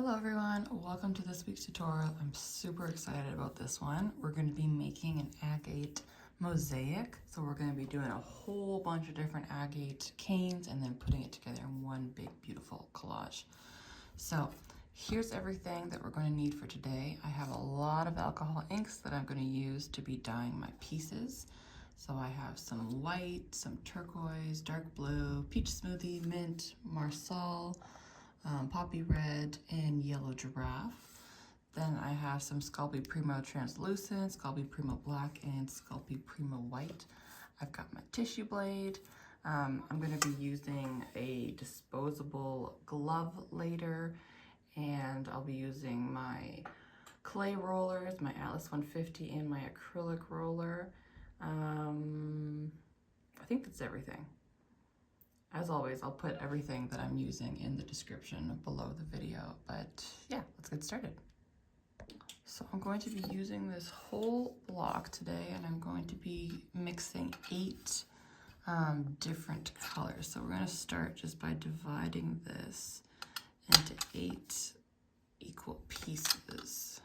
Hello everyone, welcome to this week's tutorial. I'm super excited about this one. We're going to be making an agate mosaic. So we're going to be doing a whole bunch of different agate canes and then putting it together in one big beautiful collage. So here's everything that we're going to need for today. I have a lot of alcohol inks that I'm going to use to be dyeing my pieces. So I have some white, some turquoise, dark blue, peach smoothie, mint, Marsal, poppy red, and yellow giraffe. Then I have some Sculpey Premo translucent, Sculpey Premo black, and Sculpey Premo white. I've got my tissue blade. I'm going to be using a disposable glove later, and I'll be using my clay rollers, my Atlas 150, and my acrylic roller. I think that's everything. As always, I'll put everything that I'm using in the description below the video, but yeah, let's get started. So I'm going to be using this whole block today, and I'm going to be mixing 8 different colors. So we're going to start just by dividing this into 8 equal pieces.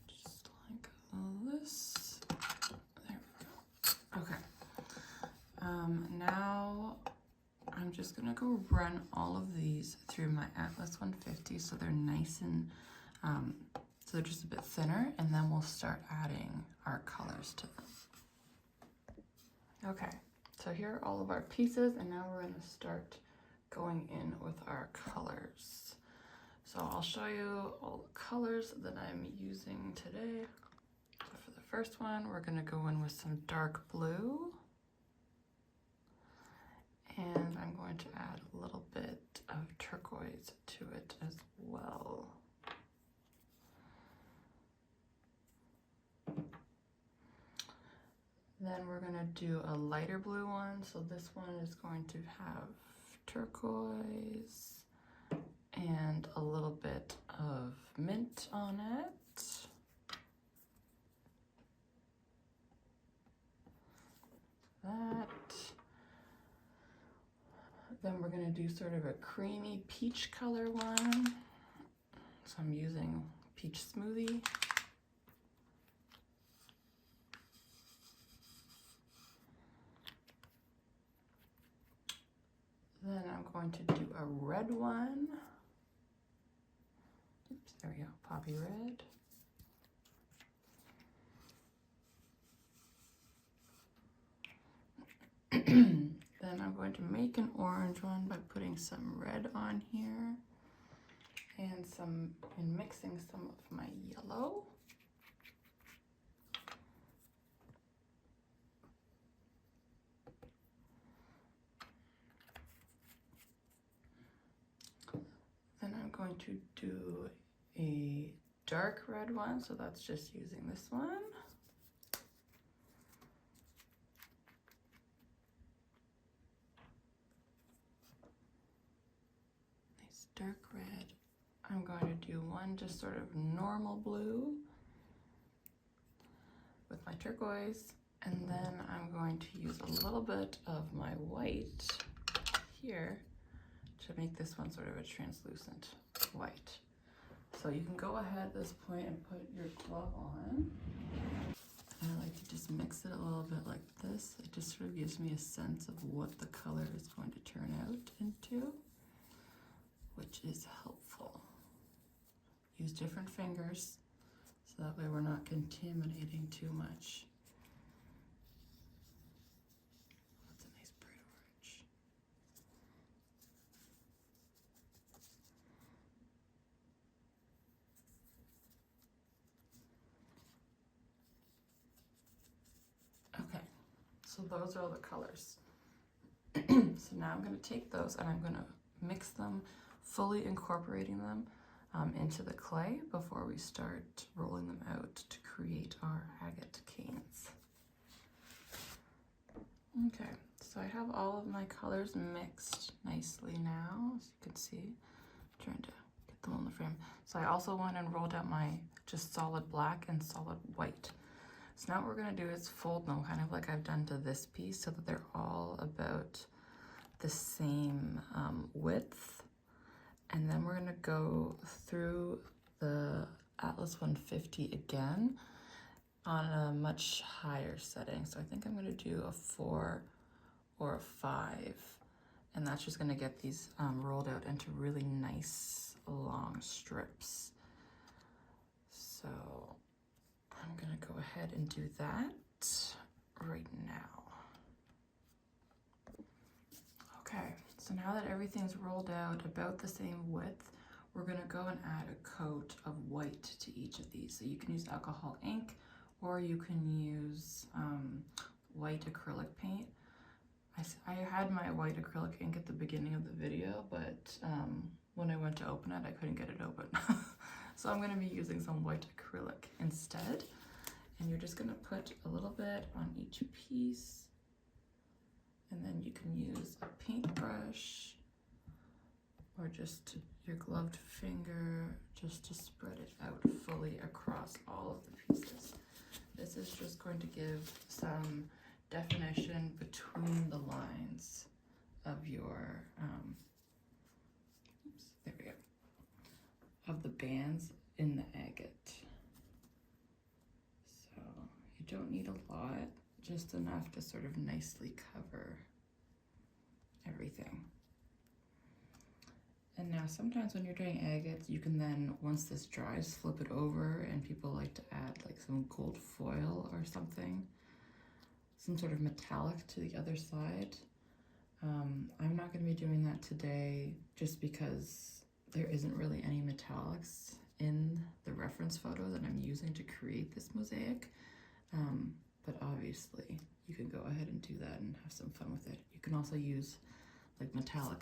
Just like this. There we go. Okay. Now I'm just gonna go run all of these through my Atlas 150 so they're nice and so they're just a bit thinner, and then we'll start adding our colors to them. Okay, so here are all of our pieces, and now we're gonna start going in with our colors. So I'll show you all the colors that I'm using today. So for the first one, we're gonna go in with some dark blue. And I'm going to add a little bit of turquoise to it as well. Then we're going to do a lighter blue one. So this one is going to have turquoise and a little bit of mint on it. That. Then we're going to do sort of a creamy peach color one. So I'm using peach smoothie. Then I'm going to do a red one. Oops, there we go, poppy red. Then I'm going to make an orange one by putting some red on here and mixing some of my yellow. Then I'm going to do a dark red one, so that's just using this one. Dark red. I'm going to do one just sort of normal blue with my turquoise, and then I'm going to use a little bit of my white here to make this one sort of a translucent white. So you can go ahead at this point and put your glove on. And I like to just mix it a little bit like this. It just sort of gives me a sense of what the color is going to turn out into, which is helpful. Use different fingers so that way we're not contaminating too much. That's a nice bright orange. Okay, so those are all the colors. So now I'm going to take those and I'm going to mix them, fully incorporating them into the clay before we start rolling them out to create our agate canes. Okay, so I have all of my colors mixed nicely now, as you can see. I'm trying to get them on the frame. So I also went and rolled out my just solid black and solid white. So now what we're going to do is fold them kind of like I've done to this piece so that they're all about the same width. go through the Atlas 150 again on a much higher setting. So I think I'm going to do a 4 or a 5, and that's just going to get these rolled out into really nice long strips. So I'm going to go ahead and do that right now. Okay, so now that everything's rolled out about the same width, we're going to go and add a coat of white to each of these. So you can use alcohol ink, or you can use white acrylic paint. I had my white acrylic ink at the beginning of the video, but when I went to open it, I couldn't get it open. So I'm going to be using some white acrylic instead. And you're just going to put a little bit on each piece. And then you can use a paintbrush or just your gloved finger just to spread it out fully across all of the pieces. This is just going to give some definition between the lines of your, there we go, of the bands in the agate. So you don't need a lot, just enough to sort of nicely cover everything. And now sometimes when you're doing agates, you can then, once this dries, flip it over, and people like to add like some gold foil or something, some sort of metallic to the other side. I'm not going to be doing that today just because there isn't really any metallics in the reference photo that I'm using to create this mosaic. But obviously you can go ahead and do that and have some fun with it. You can also use like metallic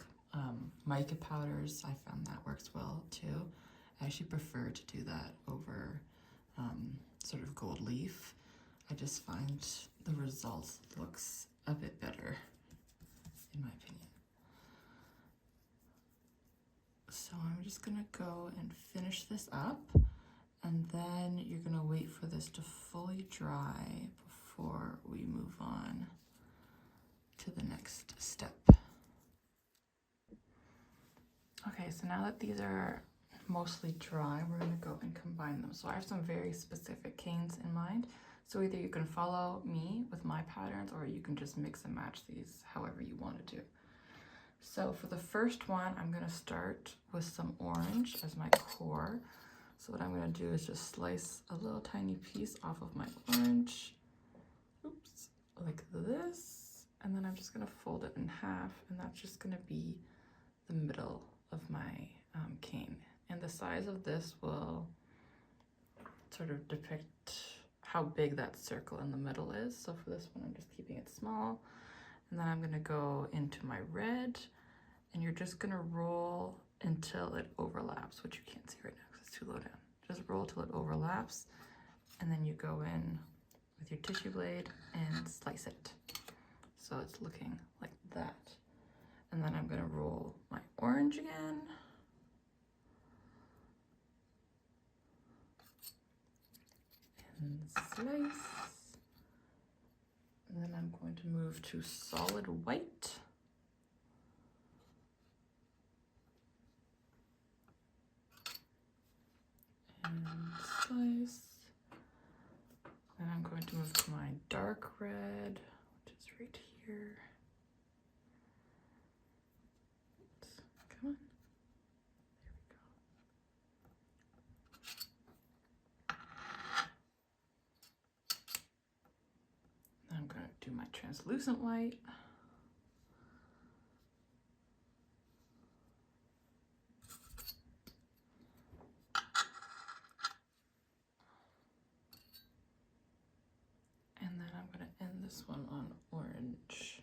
mica powders. I found that works well too. I actually prefer to do that over sort of gold leaf. I just find the result looks a bit better, in my opinion. So I'm just gonna go and finish this up, and then you're gonna wait for this to fully dry before we move on to the next step. Okay, so now that these are mostly dry, we're gonna go and combine them. So I have some very specific canes in mind. So either you can follow me with my patterns, or you can just mix and match these however you want to do. So for the first one, I'm gonna start with some orange as my core. So what I'm gonna do is just slice a little tiny piece off of my orange, oops, like this. And then I'm just gonna fold it in half, and that's just gonna be the middle of my cane. And the size of this will sort of depict how big that circle in the middle is. So for this one, I'm just keeping it small. And then I'm gonna go into my red, and you're just gonna roll until it overlaps, which you can't see right now because it's too low down. Just roll till it overlaps, and then you go in with your tissue blade and slice it. So it's looking like that. And then I'm gonna roll my orange again. And slice. And then I'm going to move to solid white. And slice. And I'm going to move to my dark red, which is right here. Come on. There we go. Now I'm going to do my translucent white. And then I'm going to end this one on orange.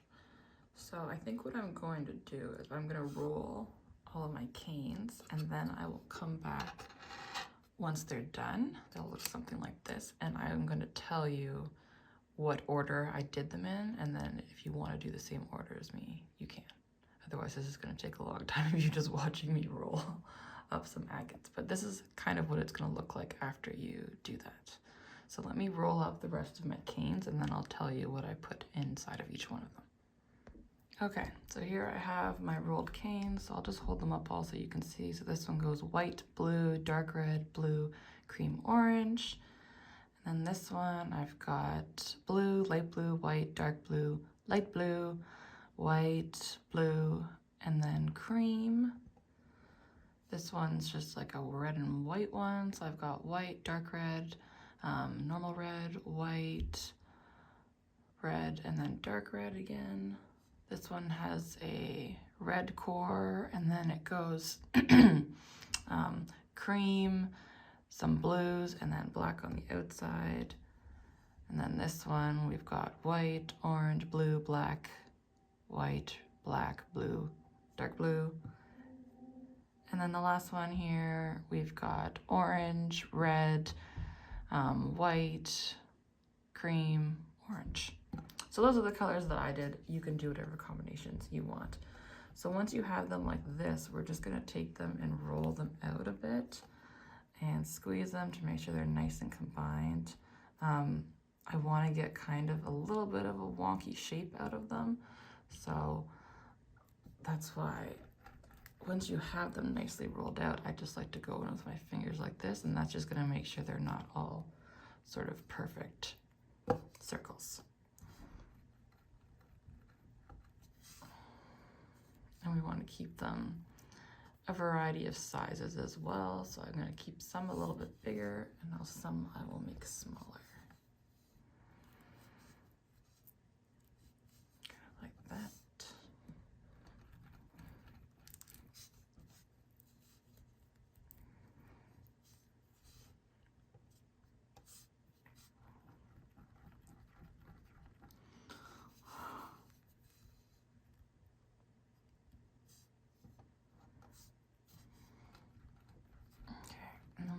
So I think what I'm going to do is I'm going to roll all of my canes, and then I will come back once they're done. They'll look something like this, and I'm going to tell you what order I did them in, and then if you want to do the same order as me, you can. Otherwise, this is going to take a long time if you're just watching me roll up some agates. But this is kind of what it's going to look like after you do that. So let me roll up the rest of my canes, and then I'll tell you what I put inside of each one of them. Okay, so here I have my rolled canes, so I'll just hold them up all so you can see. So this one goes white, blue, dark red, blue, cream, orange. And then this one I've got blue, light blue, white, dark blue, light blue, white, blue, and then cream. This one's just like a red and white one, so I've got white, dark red, normal red, white, red, and then dark red again. This one has a red core, and then it goes cream, some blues, and then black on the outside. And then this one, we've got white, orange, blue, black, white, black, blue, dark blue. And then the last one here, we've got orange, red, white, cream, orange. So those are the colors that I did. You can do whatever combinations you want. So once you have them like this, we're just gonna take them and roll them out a bit and squeeze them to make sure they're nice and combined. I wanna get kind of a little bit of a wonky shape out of them. So that's why once you have them nicely rolled out, I just like to go in with my fingers like this, and that's just gonna make sure they're not all sort of perfect circles. And we want to keep them a variety of sizes as well. So I'm going to keep some a little bit bigger, and some I will make smaller. Kind of like that.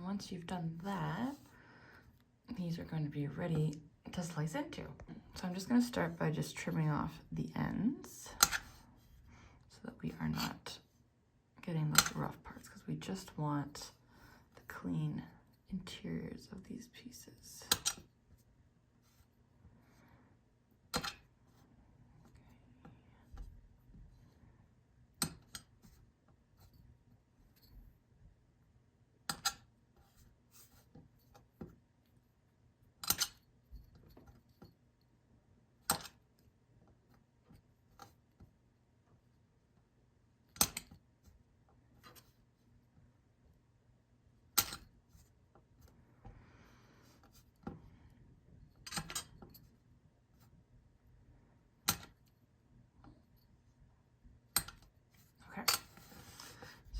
Once you've done that, these are going to be ready to slice into. So I'm just going to start by just trimming off the ends so that we are not getting those rough parts, because we just want the clean interiors of these pieces.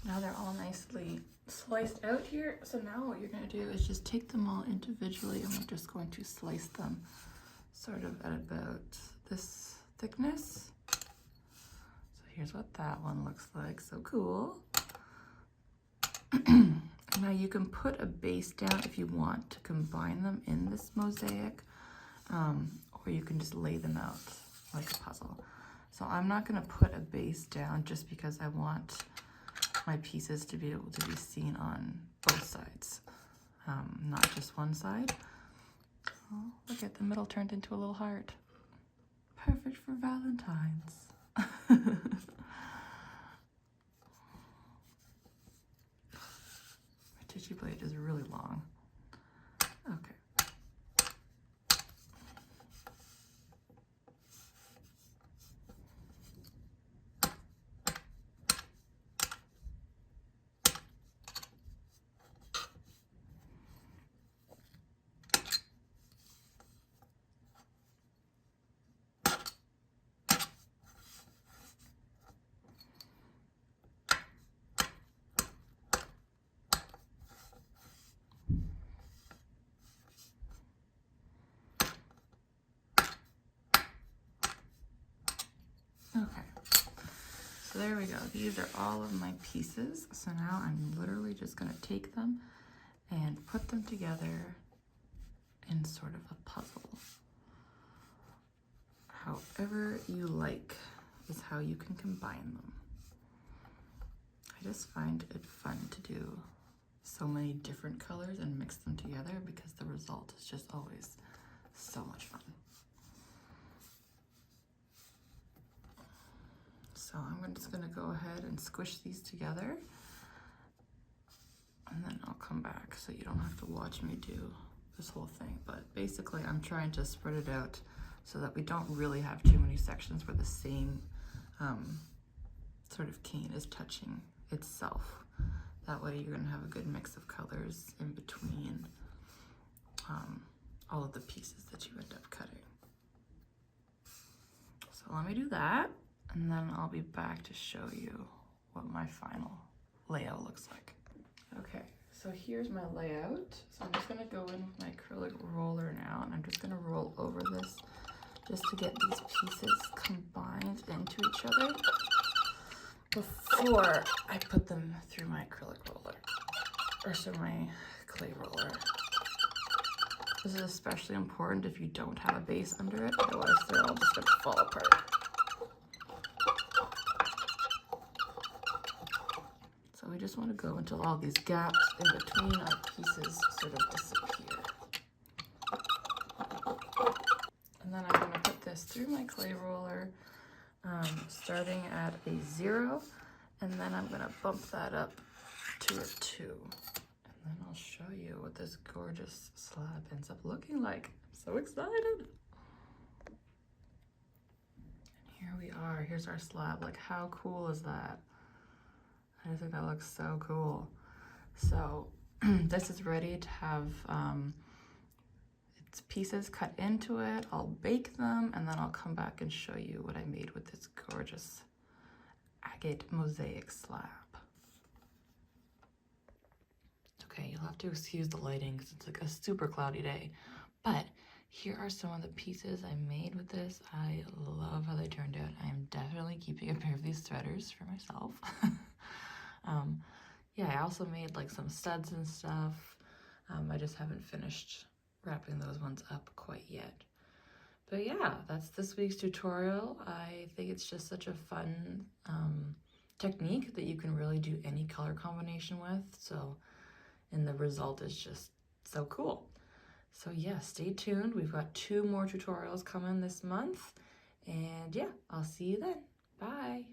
Now they're all nicely sliced out here. So now what you're going to do is just take them all individually, and we're just going to slice them sort of at about this thickness. So here's what that one looks like. So cool. Now you can put a base down if you want to combine them in this mosaic, or you can just lay them out like a puzzle. So I'm not going to put a base down just because I want my pieces to be able to be seen on both sides, not just one side. Oh, look at the middle turned into a little heart. Perfect for Valentine's. My tissue blade is really long. Okay. So there we go. These are all of my pieces. So now I'm literally just going to take them and put them together in sort of a puzzle. However you like is how you can combine them. I just find it fun to do so many different colors and mix them together because the result is just always so much fun. So I'm just gonna go ahead and squish these together, and then I'll come back so you don't have to watch me do this whole thing. But basically I'm trying to spread it out so that we don't really have too many sections where the same sort of cane is touching itself. That way you're gonna have a good mix of colors in between all of the pieces that you end up cutting. So let me do that, and then I'll be back to show you what my final layout looks like. Okay, so here's my layout. So I'm just gonna go in with my acrylic roller now, and I'm just gonna roll over this just to get these pieces combined into each other before I put them through my acrylic roller, or so my clay roller. This is especially important if you don't have a base under it, otherwise they're all just gonna fall apart. So we just want to go until all these gaps in between our pieces sort of disappear. And then I'm going to put this through my clay roller, starting at a 0, and then I'm going to bump that up to a 2. And then I'll show you what this gorgeous slab ends up looking like. I'm so excited. And here we are. Here's our slab. Like, how cool is that? I just think that looks so cool. So this is ready to have its pieces cut into it. I'll bake them, and then I'll come back and show you what I made with this gorgeous agate mosaic slab. Okay, you'll have to excuse the lighting because it's like a super cloudy day, but here are some of the pieces I made with this. I love how they turned out. I am definitely keeping a pair of these threaders for myself. Yeah, I also made like some studs and stuff. I just haven't finished wrapping those ones up quite yet. But yeah, that's this week's tutorial. I think it's just such a fun technique that you can really do any color combination with. And the result is just so cool. So yeah, stay tuned. We've got 2 more tutorials coming this month. And yeah, I'll see you then. Bye.